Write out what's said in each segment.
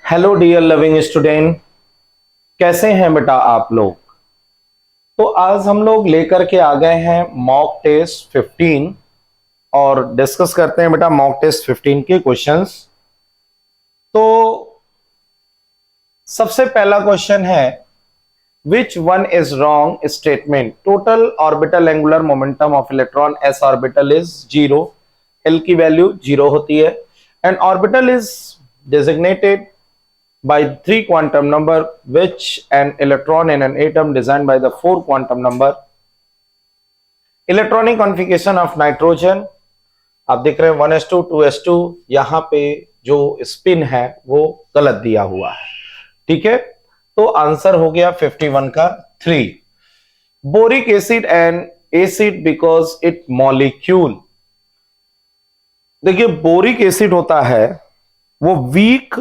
Hello dear loving student, कैसे हैं बेटा आप लोग। तो आज हम लोग लेकर के आ गए हैं मॉक टेस्ट 15 और डिस्कस करते हैं बेटा मॉक टेस्ट 15 के क्वेश्चंस। तो सबसे पहला क्वेश्चन है, which one is wrong statement, total orbital angular momentum of electron S orbital is zero, L की वैल्यू जीरो होती है, and orbital is designated by 3 quantum number, which an electron in an atom designed by the 4 quantum number. Electronic configuration of nitrogen आप देख रहे हैं 1s2 2s2, यहां पे जो स्पिन है वो गलत दिया हुआ है। ठीक है, तो आंसर हो गया 51 का 3। Boric acid and acid because it molecule, देखिए बोरिक एसिड होता है वो वीक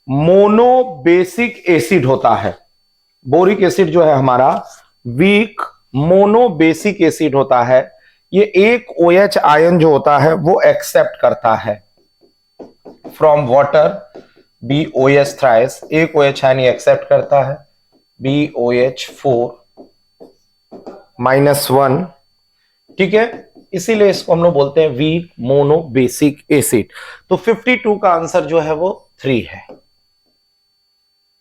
मोनोबेसिक एसिड होता है। बोरिक एसिड जो है हमारा वीक मोनोबेसिक एसिड होता है। ये एक OH आयन जो होता है वो एक्सेप्ट करता है फ्रॉम वाटर, BOH थ्राइस, एक OH आयन एक्सेप्ट करता है, BOH4 -1। ठीक है, इसीलिए इसको हम लोग बोलते हैं वीक मोनोबेसिक एसिड। तो 52 का आंसर जो है वो 3 है।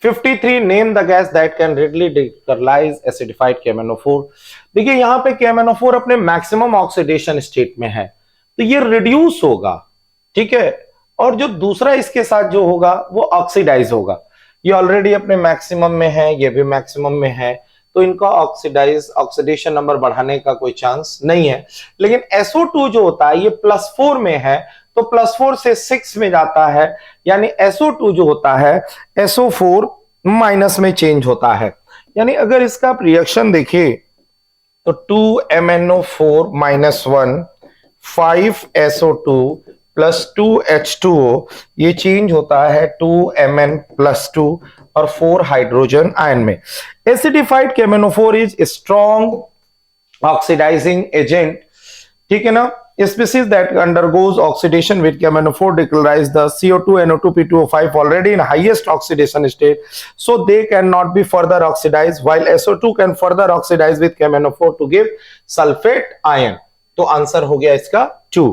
53, name the gas that can readily neutralize acidified KMnO4। देखिए यहां पे KMnO4 अपने मैक्सिमम ऑक्सीडेशन स्टेट में है, तो ये रिड्यूस होगा। ठीक है, और जो दूसरा इसके साथ जो होगा वो ऑक्सीडाइज होगा। ये ऑलरेडी अपने मैक्सिमम में है, ये भी मैक्सिमम में है, तो इनका ऑक्सीडेशन नंबर बढ़ाने का कोई चांस नहीं है। लेकिन SO2 जो होता है ये +4 में है, तो +4 से 6 में जाता है, यानी SO2 जो होता है SO4 माइनस में चेंज होता है। यानी अगर इसका आप रिएक्शन देखें तो 2MnO4 -1 5SO2 +2H2O, ये चेंज होता है 2Mn+2 और 4 हाइड्रोजन आयन में। Acidified KMnO4 is strong oxidising agent. ठीक है ना, species that undergoes oxidation with KMnO4 decolorise the CO2 NO2 P2O5 already in highest oxidation state, so they cannot be further oxidized, while SO2 can further oxidize with KMnO4 to give sulfate ion। तो answer हो गया इसका 2।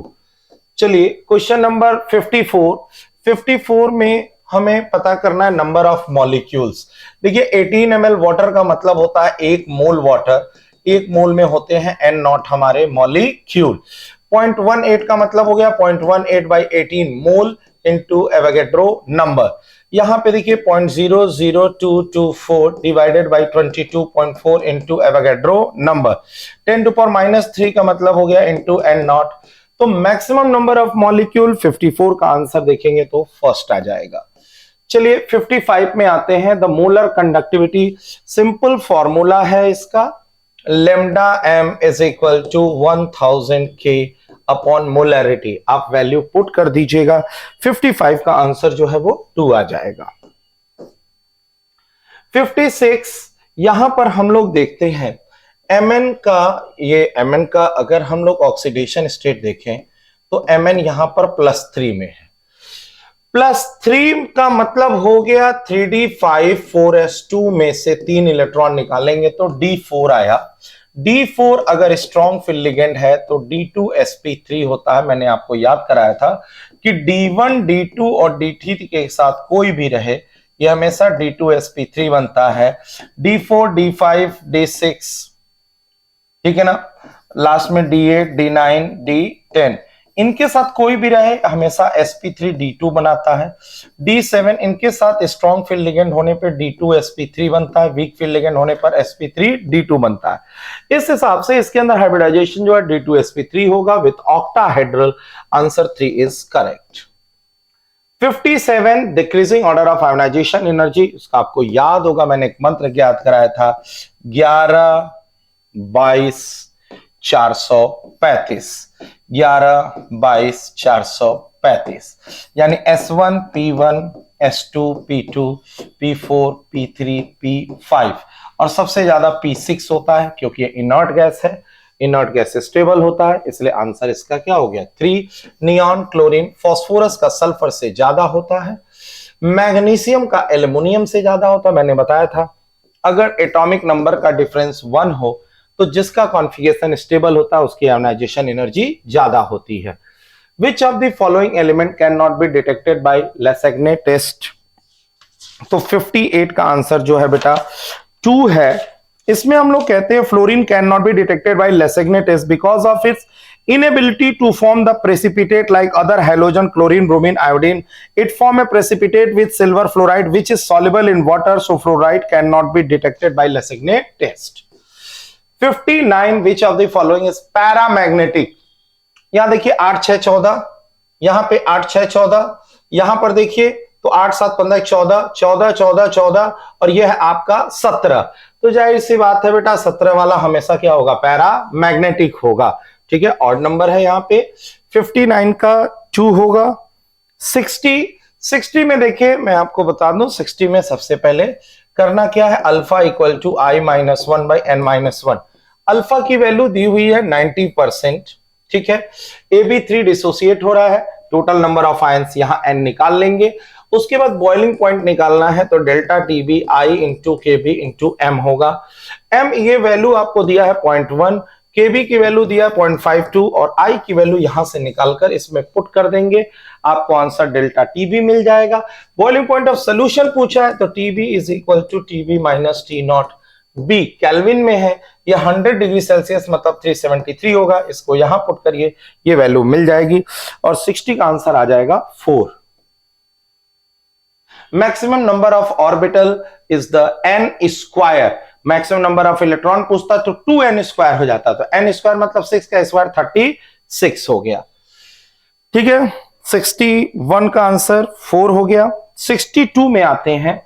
चलिए question number 54 में हमें पता करना है नंबर ऑफ मॉलिक्यूल्स। देखिए 18 ml वाटर का मतलब होता है 1 मोल वाटर, 1 मोल में होते हैं N0 हमारे मॉलिक्यूल। 0.18 का मतलब हो गया 0.18 by 18 mole into Avogadro number. यहां पे देखिए 0.00224 divided by 22.4 into Avogadro number. 10⁻³ का मतलब हो गया इंटू N0। तो मैक्सिमम नंबर ऑफ मॉलिक्यूल 54 का आंसर देखेंगे तो फर्स्ट आ जाएगा। चलिए 55 में आते हैं। The molar conductivity, simple formula है इसका, lambda m is equal to 1000 K upon molarity. आप वैल्यू पुट कर दीजिएगा, 55 का आंसर जो है वो 2 आ जाएगा। 56, यहां पर हम लोग देखते हैं Mn का, ये Mn का अगर हम लोग ऑक्सीडेशन स्टेट देखें तो Mn यहां पर +3 में है। +3 का मतलब हो गया 3d5 4s2 में से 3 इलेक्ट्रॉन निकालेंगे तो D4 आया। D4 अगर स्ट्रॉन्ग फील्ड लिगेंड है तो D2sp3 होता है। मैंने आपको याद कराया था कि D1 D2 और D3 के साथ कोई भी रहे यह हमेशा D2sp3 बनता है। D4 D5 D6, ठीक है ना, लास्ट में D8 D9 D10, इनके साथ कोई भी रहे हमेशा sp3d2 बनाता है। D7 इनके साथ स्ट्रॉन्ग फील्ड लिगेंड होने पर D2sp3 बनता है, वीक फील्ड लिगेंड होने पर sp3d2 बनता है। इस हिसाब से इसके अंदर हाइब्रिडाइजेशन जो है D2sp3 होगा with octahedral. Answer 3 is correct. 57, decreasing order of ionisation energy, उसका आपको याद होगा, मैंने एक मंत्र याद कराया था 11 22 435, 11 22 435, यानी S1 P1 S2 P2 P4 P3 P5 और सबसे ज्यादा P6 होता है क्योंकि ये इनर्ट गैस है। इनर्ट गैस स्टेबल होता है, इसलिए आंसर इसका क्या हो गया 3। नियॉन, क्लोरीन, फास्फोरस का सल्फर से ज्यादा होता है। मैग्नीशियम का एल्युमिनियम से ज्यादा होता है, मैंने बताया था। अगर एटॉमिक नंबर का डिफरेंस 1 हो तो जिसका कॉन्फ़िगरेशन स्टेबल होता है उसकी आयोनाइजेशन एनर्जी ज्यादा होती है। Which of the following element can not be detected by Lassaigne test? तो 58 का आंसर जो है बेटा 2 है। इसमें हम लोग कहते हैं fluorine can not be detected by Lassaigne test because of its inability to form the precipitate like other halogen, chlorine, bromine, iodine. It form a precipitate with silver fluoride which is soluble in water, so fluoride cannot be detected by Lessaigne test. 59 which of the following is paramagnetic? यहां देखिए 8 6 14, यहां पे 8 6 14, यहां पर देखिए तो 8 7 15 14 14 14 14 और यह है आपका 17। तो जाहिर सी बात है बेटा 17 वाला हमेशा क्या होगा? पैरामैग्नेटिक होगा। ठीक है, ऑड नंबर है यहाँ पे। 59 का 2 होगा। 60 में देखिए मैं आपको बता दूं, 60 में सबसे पहले करना क्या है? Alpha equal to I minus 1 by n minus 1। Alpha की वैल्यू दी हुई है 90%। ठीक है, AB3 डिसोसिएट हो रहा है, टोटल नंबर ऑफ आयंस यहाँ n निकाल लेंगे। उसके बाद बॉइलिंग पॉइंट निकालना है तो delta TB I into KB into M होगा। M ये वैल्यू आपको दिया है 0.1, KB की वैल्यू दिया 0.52 और I की वैल्यू यहां से निकालकर इसमें पुट कर देंगे, आपको आंसर डेल्टा TB मिल जाएगा। बॉइलिंग पॉइंट ऑफ सोल्यूशन पूछा है तो TB is equal to TB minus T nought B। Kelvin में है, ये 100 डिग्री सेल्सियस मतलब 373 होगा। इसको यहां पुट करिए, ये वैल्यू मिल जाएगी और 60 का आंसर आ जाएगा 4। Maximum number of orbital is the n square. Maximum number of electron पूछता तो 2n स्क्वायर हो जाता, तो n स्क्वायर मतलब 6 का स्क्वायर 36 हो गया। ठीक है, 61 का आंसर 4 हो गया। 62 में आते हैं,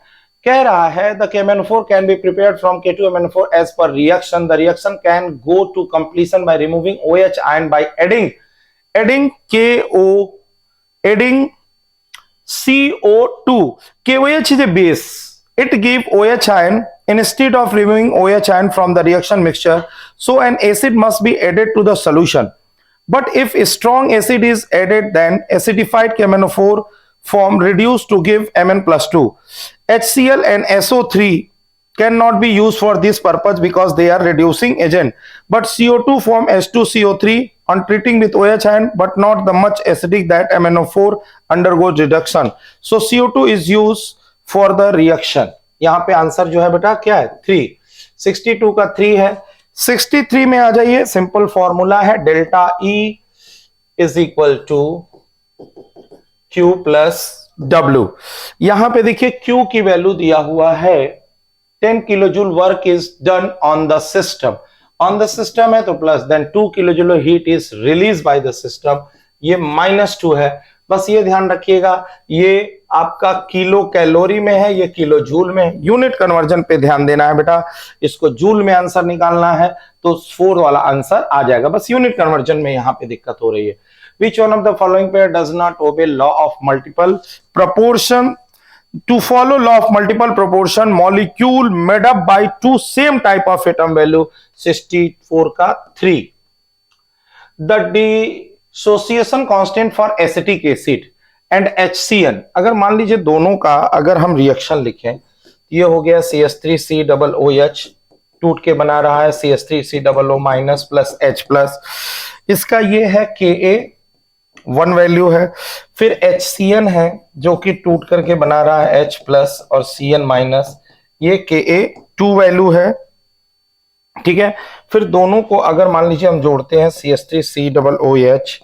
कह रहा है the KMnO4 can be prepared from K2MnO4 as per reaction. The reaction can go to completion by removing OH ion by adding CO2. KOH is a base. It gives OH ion instead of removing OH ion from the reaction mixture. So an acid must be added to the solution. But if a strong acid is added, then acidified KMnO4 form reduced to give Mn plus 2. HCl and SO3 cannot be used for this purpose because they are reducing agent. But CO2 form H2CO3 on treating with OH ion, but not the much acidic that MnO4 undergoes reduction. So CO2 is used for the reaction. यहाँ पे answer जो है बेटा क्या है? 3। 62 का 3 है। 63 में आ जाइए, सिंपल फॉर्मूला है delta E is equal to Q plus W। यहां पे देखिए Q की वैल्यू दिया हुआ है 10 kilo joule work is done on the system है तो plus, then 2 kilo joule heat is release by the system, ये -2 है। बस ये ध्यान रखिएगा, ये आपका किलो कैलोरी में है, ये किलो जूल में है। यूनिट कन्वर्जन पे ध्यान देना है बेटा, इसको जूल में आंसर निकालना है तो 4 वाला आंसर आ जाएगा। बस यूनिट कन्वर्जन में यहां पे दिक्कत हो रही है। Which one of the following pair does not obey law of multiple proportion? To follow law of multiple proportion, molecule made up by two same type of atom value 64 का 3. The dissociation constant for acetic acid and HCN, अगर मान लीजिए दोनों का अगर हम reaction लिखें, ये हो गया CH3COOH टूट के बना रहा है CH3COO minus plus H plus, इसका ये है Ka 1 वैल्यू है, फिर HCN है जो कि टूट करके बना रहा है H प्लस और Cn माइनस, ये Ka 2 वैल्यू है। ठीक है, फिर दोनों को अगर मान लीजिए हम जोड़ते हैं CH3COOH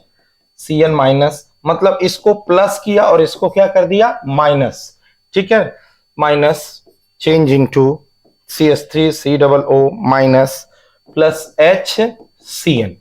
Cn माइनस, मतलब इसको प्लस किया और इसको क्या कर दिया माइनस। ठीक है, minus change into CH3COO minus plus HCN,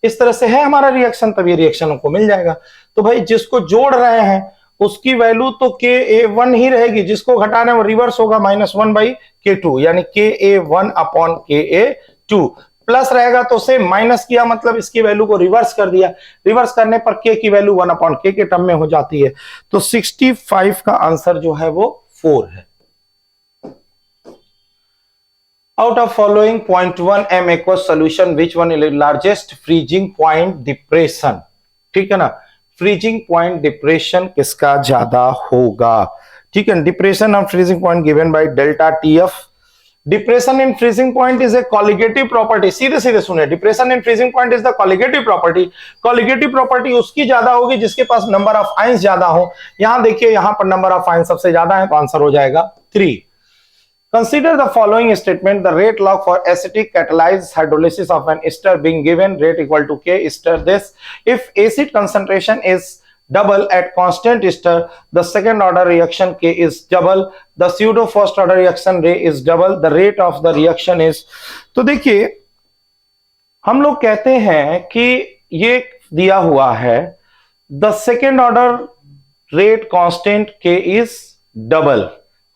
इस तरह से है हमारा रिएक्शन, तब ये रिएक्शन हमको मिल जाएगा। तो भाई जिसको जोड़ रहे हैं उसकी वैल्यू तो Ka1 ही रहेगी, जिसको घटाना है वो रिवर्स होगा -1/K2, यानी Ka1 अपॉन Ka2। प्लस रहेगा तो से माइनस किया मतलब इसकी वैल्यू को रिवर्स कर दिया, रिवर्स करने पर K की वैल्यू 1/K के टर्म में हो जाती है। तो 65 का आंसर जो है वो 4 है। Out of following 0.1 m aqueous solution, which one is largest freezing point depression? ठीक है ना, फ्रीजिंग पॉइंट डिप्रेशन किसका ज्यादा होगा? ठीक है, depression of freezing point given by delta TF. Depression in freezing point is a colligative property, सीधे सीधे सुने, depression in freezing point is the colligative property. Colligative property उसकी ज्यादा होगी जिसके पास नंबर ऑफ आयंस ज्यादा हो। यहां देखिए, यहां पर नंबर ऑफ आयंस सबसे ज्यादा है, तो आंसर हो जाएगा 3। Consider the following statement: the rate log for acetic catalyzed hydrolysis of an ester being given rate equal to K ester this. If acid concentration is double at constant ester, the second order reaction K is double, the pseudo first order reaction rate is double, the rate of the reaction is। तो देखिए, हम लोग कहते हैं कि ये दिया हुआ है the second order rate constant K is double।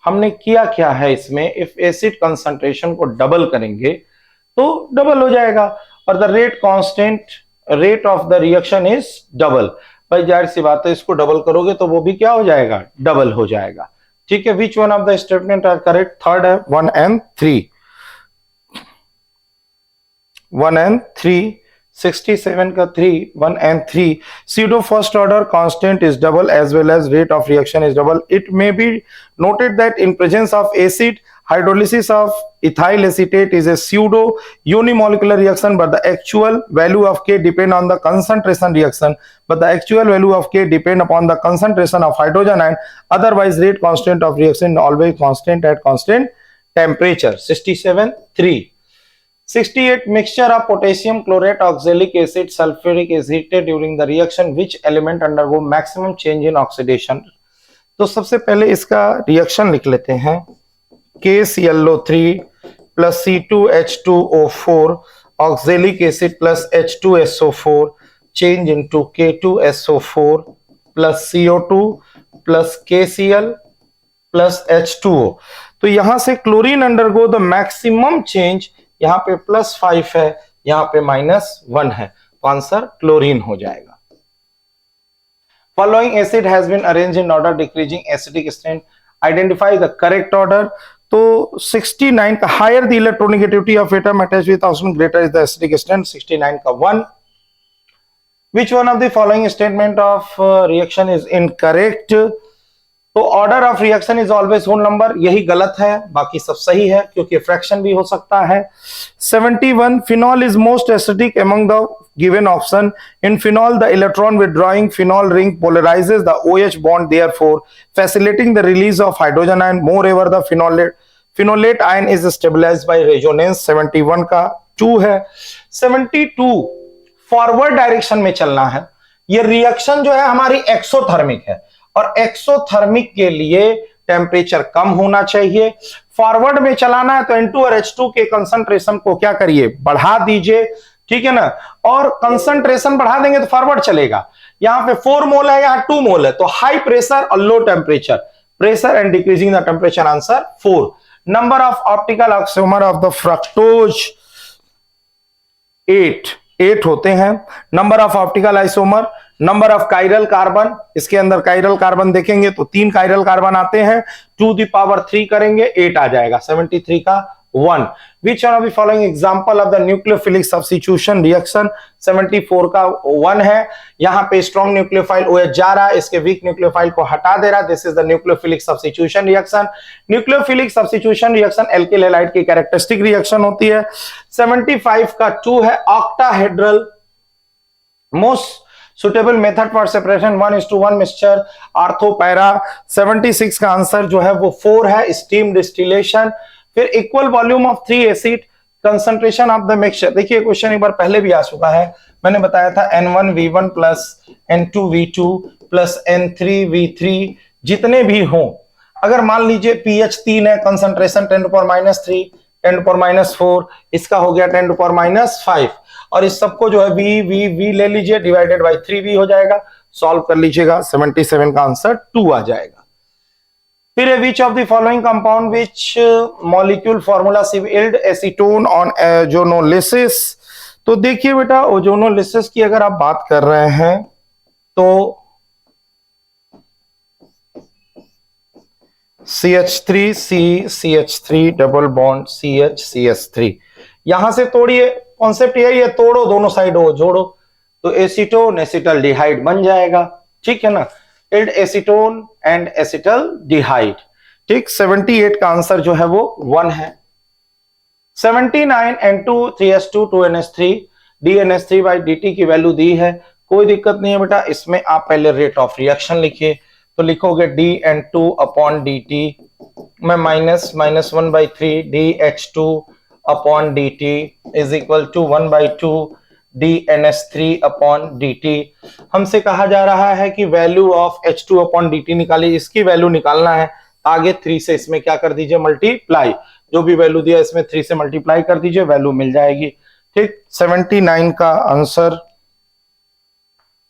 हमने किया क्या है इसमें, इफ एसिड कंसंट्रेशन को डबल करेंगे तो डबल हो जाएगा, और the rate constant rate of the reaction is double. भाई जाहिर सी बात है, इसको डबल करोगे तो वो भी क्या हो जाएगा, डबल हो जाएगा। ठीक है, which one of the statement are correct? Third है 1 and 3। 1 and 3, 67 का 3, 1 and 3। pseudo first order constant is double as well as rate of reaction is double. It may be noted that in presence of acid, hydrolysis of ethyl acetate is a pseudo unimolecular reaction, but the actual value of K depend on the concentration reaction, but the actual value of K depend upon the concentration of hydrogen ion. Otherwise, rate constant of reaction always constant at constant temperature। 67(3). 68 mixture of potassium chlorate, oxalic acid, sulfuric acid during the reaction, which element undergo maximum change in oxidation? तो सबसे पहले इसका reaction लिख लेते हैं। KClO3 plus C2H2O4 oxalic acid plus H2SO4 change into K2SO4 plus CO2 plus KCl plus H2O। तो यहां से chlorine undergo the maximum change, यहां पे +5 है, यहां पे -1 है, तो आंसर क्लोरीन हो जाएगा। Following acid has been arranged in order decreasing acidic strength, identify the correct order. तो 69 का higher the electronegativity of atom attached with 1000 greater is the acidic strength, 69 का 1। Which one of the following statement of reaction is incorrect? तो order of reaction is always whole number, यही गलत है, बाकी सब सही है क्योंकि फ्रैक्शन भी हो सकता है। 71 phenol is most acidic among the given option. In phenol the electron withdrawing phenol ring polarises the OH bond therefore facilitating the release of hydrogen ion. More the phenolate ion is stabilised by resonance. 71 का 2 है। 72 forward direction में चलना है। ये reaction जो है हमारी exothermic है, और एक्सोथर्मिक के लिए टेम्परेचर कम होना चाहिए। फॉरवर्ड में चलाना है तो N2 और H2 के कंसंट्रेशन को क्या करिए, बढ़ा दीजिए, ठीक है ना, और कंसंट्रेशन बढ़ा देंगे तो फॉरवर्ड चलेगा। यहां पे 4 मोल है, यहां 2 मोल है, तो हाई प्रेशर और low temperature, pressure and decreasing the temperature, answer 4। Number of optical isomer of the fructose 8 होते हैं। Number of optical isomer, number of chiral carbon, इसके अंदर काइरल कार्बन देखेंगे तो 3 काइरल कार्बन आते हैं, 2 दी पावर 3 करेंगे 8 आ जाएगा। 73 का 1। Which one of the following example of the nucleophilic substitution reaction? 74 का 1 है। यहां पे स्ट्रॉन्ग न्यूक्लियोफाइल OH जा रहा है, इसके वीक न्यूक्लियोफाइल को हटा दे रहा है, this is the nucleophilic substitution reaction. Nucleophilic substitution reaction alkyl halide की कैरेक्टरिस्टिक रिएक्शन होती है। 75 का 2 है। Octahedral most suitable method for separation 1:1 mixture ortho para. 76 का आंसर जो है वो 4 है, स्टीम डिस्टिलेशन। फिर equal volume of 3 acid, concentration of the mixture. देखिए क्वेश्चन एक बार पहले भी आ चुका है, मैंने बताया था N1V1 plus N2V2 plus N3V3 जितने भी हों, अगर मान लीजिए pH 3 है, कंसंट्रेशन 10⁻³ 10⁻⁴, इसका हो गया 10⁻⁵, और इस सबको जो है V ले लीजिए, डिवाइडेड बाय 3V हो जाएगा, सॉल्व कर लीजिएगा, 77 का आंसर 2 आ जाएगा। फिर विच of the following compound which molecule formula yield acetone on ozonolysis? तो देखिए बेटा, ओजोनोलिसिस की अगर आप बात कर रहे हैं तो CH3 डबल बॉन्ड CH यहां से तोड़िए, कॉन्सेप्ट यही है, तोड़ो दोनों साइड हो, जोड़ो, तो एसीटोन एसिटल्डिहाइड बन जाएगा, ठीक है ना। Add acetone and acetaldehyde. ठीक, 78 का आंसर जो है वो 1 है। 79 N2 3s2 2NH3 dNH3/dt की वैल्यू दी है, कोई दिक्कत नहीं है बेटा। इसमें आप पहले रेट ऑफ रिएक्शन लिखिए, तो लिखोगे dN2/dt में -1/3 dH2/dt is equal to 1/2 dNH3/dt। हमसे कहा जा रहा है कि वैल्यू ऑफ H2/dt निकालिए, इसकी वैल्यू निकालना है। आगे 3 से इसमें क्या कर दीजिए, मल्टीप्लाई, जो भी वैल्यू दिया इसमें 3 से मल्टीप्लाई कर दीजिए, वैल्यू मिल जाएगी। ठीक, 79 का answer,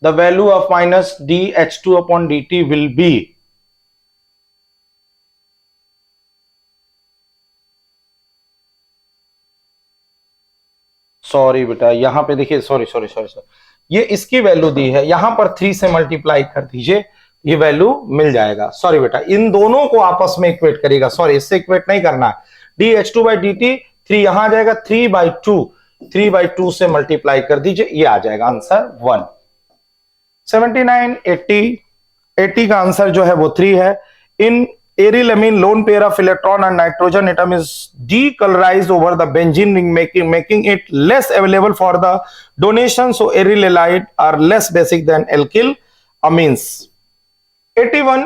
the value of minus dH2/dt will be, sorry बेटा यहां पे देखिए, सॉरी, ये इसकी वैल्यू दी है, यहां पर 3 से मल्टीप्लाई कर दीजिए, ये वैल्यू मिल जाएगा। सॉरी बेटा, इन दोनों को आपस में इक्वेट करिएगा, सॉरी इससे इक्वेट नहीं करना है। dH2/dt 3 यहां आ जाएगा, 3/2 से मल्टीप्लाई कर दीजिए, ये आ जाएगा आंसर 1। 79 80 का आंसर जो है वो 3 है। In aryl lone pair of electron and nitrogen atom is decolorized over the benzene ring, making it less available for the donation, so aryl halide are less basic than alkyl amines। 81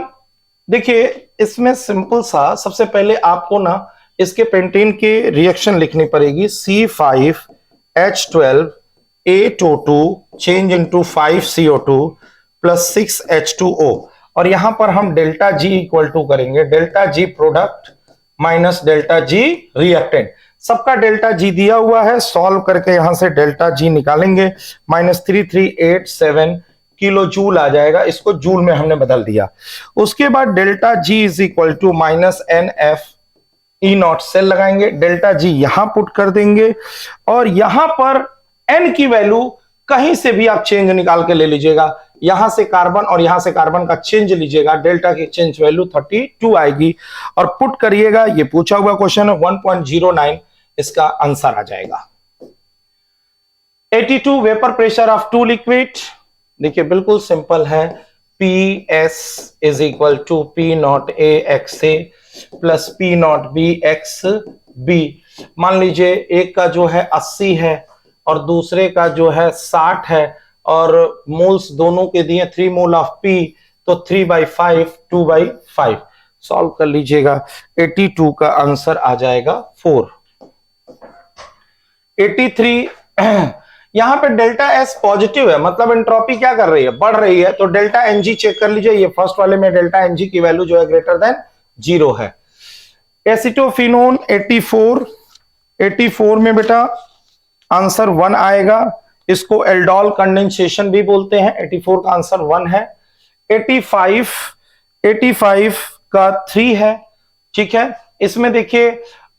देखिए, इसमें simple सा, सबसे पहले आपको ना इसके pentene की reaction लिखनी पड़ेगी। C5H12 change into 5CO2 plus 6H2O, और यहां पर हम डेल्टा जी इक्वल टू करेंगे delta G product minus delta G reactant. सबका डेल्टा जी दिया हुआ है, सॉल्व करके यहां से डेल्टा जी निकालेंगे, -3387 किलो जूल आ जाएगा, इसको जूल में हमने बदल दिया। उसके बाद delta G is equal to -NFE0 cell लगाएंगे, डेल्टा जी यहां पुट कर देंगे, और यहां पर N की वैल्यू कहीं से भी आप चेंज निकाल के ले लीजिएगा, यहां से कार्बन और यहां से कार्बन का चेंज लीजिएगा, डेल्टा की चेंज वैल्यू 32 आएगी, और पुट करिएगा, ये पूछा हुआ क्वेश्चन है, 1.09 इसका आंसर आ जाएगा। 82 वेपर प्रेशर ऑफ 2 लिक्विड, देखिए बिल्कुल सिंपल है, PS is equal to P0A(XA) plus P0B(XB)। मान लीजिए एक का जो है 80 है और दूसरे का जो है 60 है, और मोल्स दोनों के दिए 3 मोल ऑफ P, तो 3/5 2/5 सॉल्व कर लीजिएगा, 82 का आंसर आ जाएगा 4। 83 यहां पे डेल्टा S पॉजिटिव है, मतलब एंट्रोपी क्या कर रही है, बढ़ रही है, तो डेल्टा Ng चेक कर लीजिए, ये फर्स्ट वाले में डेल्टा Ng की वैल्यू जो है ग्रेटर देन 0 है। एसिटोफिनोन 84 में बेटा आंसर 1 आएगा, इसको एल्डोल कंडेंसेशन भी बोलते हैं, 84 का आंसर 1 है। 85 का 3 है। ठीक है, इसमें देखिए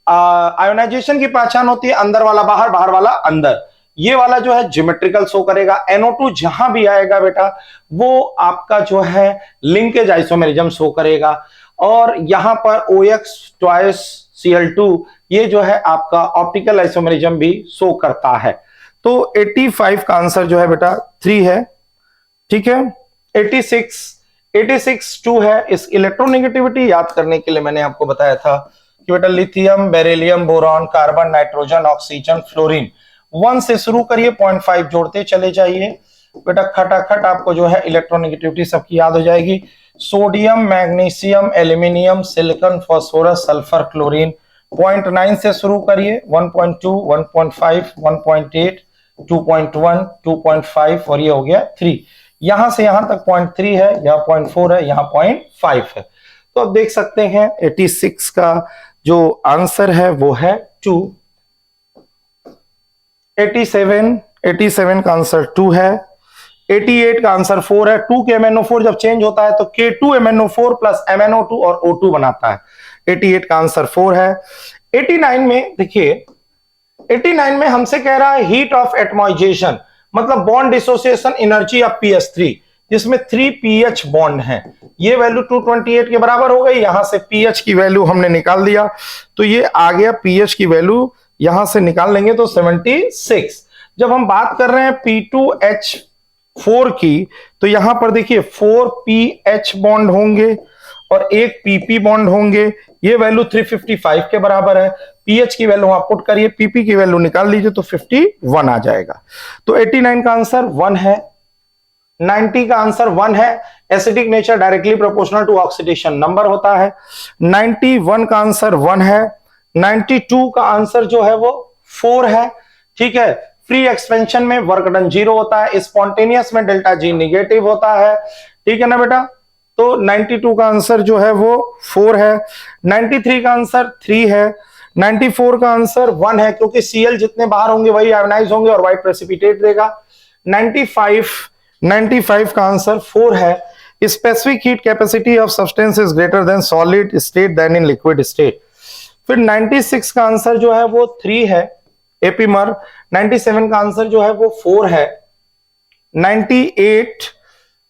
आयोनाइजेशन की पहचान होती है अंदर वाला बाहर, बाहर वाला अंदर, ये वाला जो है ज्योमेट्रिकल शो करेगा। NO2 जहां भी आएगा बेटा वो आपका जो है लिंकेज आइसोमेरिज्म शो करेगा, और यहां पर OX ट्वाइस Cl2 ये जो है आपका ऑप्टिकल आइसोमेरिज्म भी शो करता है। तो 85 का आंसर जो है बेटा 3 है। ठीक है, 86 2 है। इस इलेक्ट्रोनेगेटिविटी याद करने के लिए मैंने आपको बताया था कि बेटा lithium, beryllium, boron, carbon, nitrogen, oxygen, fluorine, 1 से शुरू करिए, 0.5 जोड़ते चले जाइए बेटा, खटाखट आपको जो है इलेक्ट्रोनेगेटिविटी सबकी याद हो जाएगी। Sodium, magnesium, aluminium, silicon, phosphorus, sulphur, chlorine, 0.9 से शुरू करिए, 1.2, 1.5, 1.8, 2.1, 2.5 और ये हो गया 3। यहां से यहां तक 0.3 है, यहां 0.4 है, यहां 0.5 है। तो अब देख सकते हैं 86 का जो आंसर है वो है 2। 87 का आंसर 2 है। 88 का आंसर 4 है। 2 के MnO4 जब चेंज होता है तो K2MnO4 प्लस MnO2 और O2 बनाता है। 88 का आंसर 4 है। 89 में देखिए, 89 में हमसे कह रहा है हीट ऑफ एटमॉइजेशन, मतलब bond dissociation energy of PS3, जिसमें 3 pH बॉन्ड है। ये वैल्यू 228 के बराबर हो गई। यहां से pH की वैल्यू हमने निकाल दिया, तो ये आ गया pH की वैल्यू, यहां से निकाल लेंगे तो 76। जब हम बात कर रहे हैं 4 की, तो यहां पर देखिए 4 PH बॉन्ड होंगे और एक PP बॉन्ड होंगे। ये वैल्यू 355 के बराबर है। पीएच की वैल्यू आप पुट करिए, पीपी की वैल्यू निकाल लीजिए तो 51 आ जाएगा। तो 89 का आंसर 1 है, 90 का आंसर 1 है। Acidic nature directly proportional to oxidation number होता है। 91 का आंसर 1 है। 92 का आंसर जो है वो 4 है। ठीक है, फ्री एक्सपेंशन में वर्क डन 0 होता है, स्पॉन्टेनियस में डेल्टा जी निगेटिव होता है। ठीक है ना बेटा, तो 92 का आंसर जो है वो 4 है। 93 का आंसर 3 है। 94 का आंसर 1 है, क्योंकि Cl जितने बाहर होंगे वही आयोनाइज होंगे और व्हाइट प्रेसिपिटेट देगा। 95 का आंसर 4 है। Specific heat capacity of substance is greater than solid state than in liquid state. फिर 96 का आंसर जो है वो 3 है, एपीमर। 97 का आंसर जो है वो 4 है।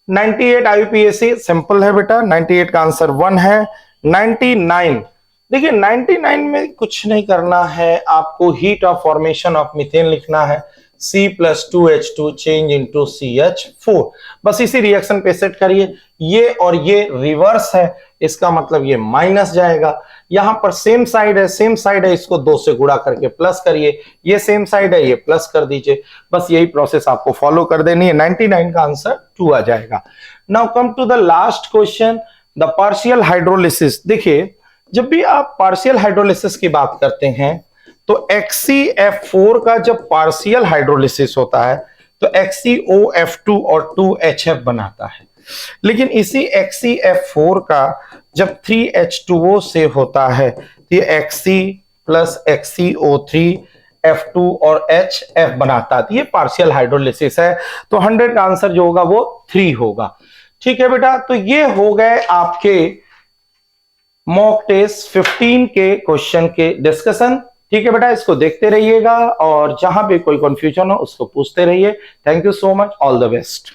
98 आईयूपीएसी सिंपल है बेटा, 98 का आंसर 1 है। 99, देखिए 99 में कुछ नहीं करना है, आपको heat of formation of methane लिखना है। C+2H2 चेंज इनटू CH4, बस इसी रिएक्शन पे सेट करिए। ये और ये रिवर्स है, इसका मतलब ये माइनस जाएगा। यहां पर सेम साइड है, सेम साइड है, इसको 2 से गुणा करके प्लस करिए। ये सेम साइड है, ये प्लस कर दीजिए। बस यही प्रोसेस आपको फॉलो कर देनी है। 99 का आंसर 2 आ जाएगा। Now come to the last question, the partial hydrolysis. देखिए, जब भी आप पार्शियल हाइड्रोलिसिस की बात करते हैं तो HCF4 का जब पार्शियल हाइड्रोलिसिस होता है तो HCOF2 और 2HF बनाता है। लेकिन इसी HCF4 का जब 3H2O से होता है तो ये Hc प्लस HCO3 F2 और HF बनाता है। ये पार्शियल हाइड्रोलिसिस है, तो 100 का आंसर जो होगा वो 3 होगा। ठीक है बेटा, तो ये हो गए आपके मॉक टेस्ट 15 के क्वेश्चन के डिस्कशन। ठीक है बेटा, इसको देखते रहिएगा और जहां भी कोई कंफ्यूजन हो उसको पूछते रहिए। Thank you so much, all the best.